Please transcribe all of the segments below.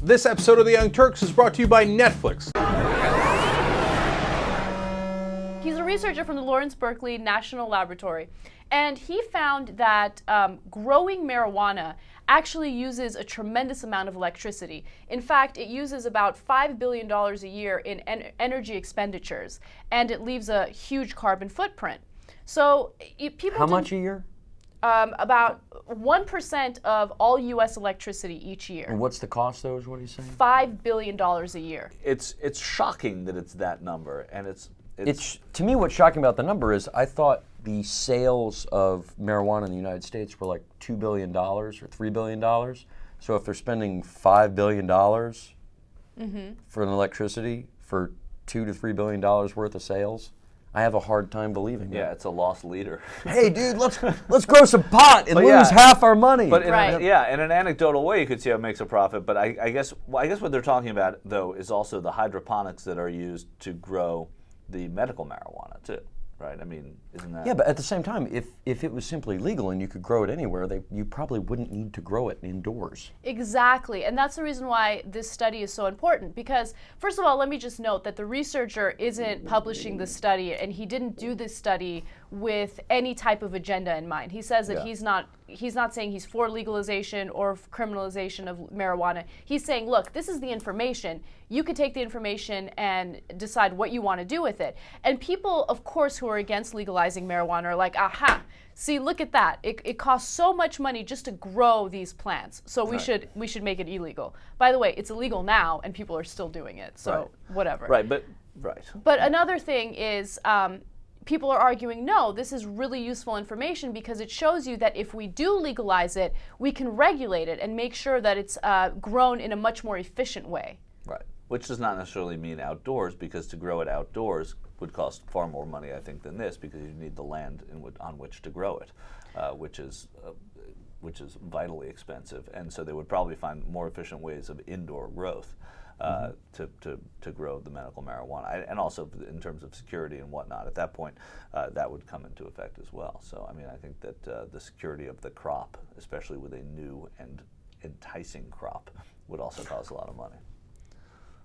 This episode of The Young Turks is brought to you by Netflix. He's a researcher from the Lawrence Berkeley National Laboratory, and he found that growing marijuana actually uses a tremendous amount of electricity. In fact, it uses about $5 billion a year in energy expenditures, and it leaves a huge carbon footprint. So people How much a year? About 1% of all U.S. electricity each year. And what's the cost, though, is what he's saying? $5 billion a year. It's shocking that it's that number, and it's to me, what's shocking about the number is I thought the sales of marijuana in the United States were like $2 billion or $3 billion. So if they're spending $5 billion for an electricity for $2 to $3 billion worth of sales, I have a hard time believing that. yeah, it's a loss leader. Hey, dude, let's grow some pot and lose half our money. But in Right. in an anecdotal way, you could see how it makes a profit. But I guess what they're talking about though is also the hydroponics that are used to grow the medical marijuana too, right? I mean, isn't that? Yeah, but at the same time, if it was simply legal and you could grow it anywhere, you probably wouldn't need to grow it indoors. Exactly, and that's the reason why this study is so important, because first of all, let me just note that the researcher isn't publishing this study, and he didn't do this study with any type of agenda in mind. He says that he's not saying he's for legalization or criminalization of marijuana. He's saying, look, this is the information. You could take the information and decide what you want to do with it. And people, of course, who are against legalizing marijuana are like, aha, see, look at that. It costs so much money just to grow these plants. So we should make it illegal. By the way, it's illegal now, and people are still doing it. So whatever. Right, but Another thing is, people are arguing, no, this is really useful information because it shows you that if we do legalize it, we can regulate it and make sure that it's grown in a much more efficient way. Right, which does not necessarily mean outdoors, because to grow it outdoors would cost far more money, I think, than this, because you need the land on which to grow it, which is vitally expensive, and so they would probably find more efficient ways of indoor growth. To grow the medical marijuana, and also in terms of security and whatnot. At that point, that would come into effect as well. So, I mean, I think that the security of the crop, especially with a new and enticing crop, would also cost a lot of money.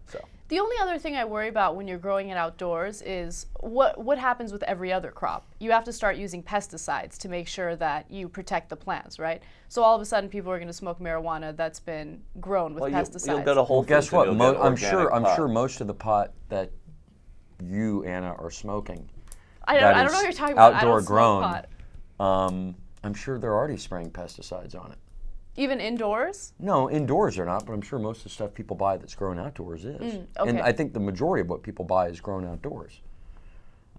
So. The only other thing I worry about when you're growing it outdoors is what happens with every other crop. You have to start using pesticides to make sure that you protect the plants, right? So all of a sudden, people are going to smoke marijuana that's been grown with pesticides. You'll get a whole. Guess what? I'm sure most of the pot that you, Anna, are smoking. I don't know what you're talking about. Outdoor I don't grown. smoke pot. I'm sure they're already spraying pesticides on it. Even indoors? No, indoors they're not, but I'm sure most of the stuff people buy that's grown outdoors is. Okay. And I think the majority of what people buy is grown outdoors.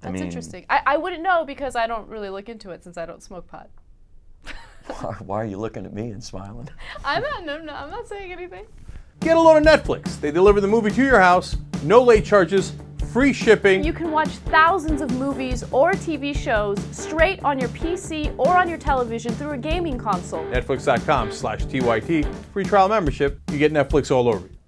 That's interesting. I wouldn't know because I don't really look into it since I don't smoke pot. Why are you looking at me and smiling? I'm not saying anything. Get a load of Netflix. They deliver the movie to your house, no late charges, free shipping. You can watch thousands of movies or TV shows straight on your PC or on your television through a gaming console. Netflix.com/TYT. Free trial membership. You get Netflix all over you.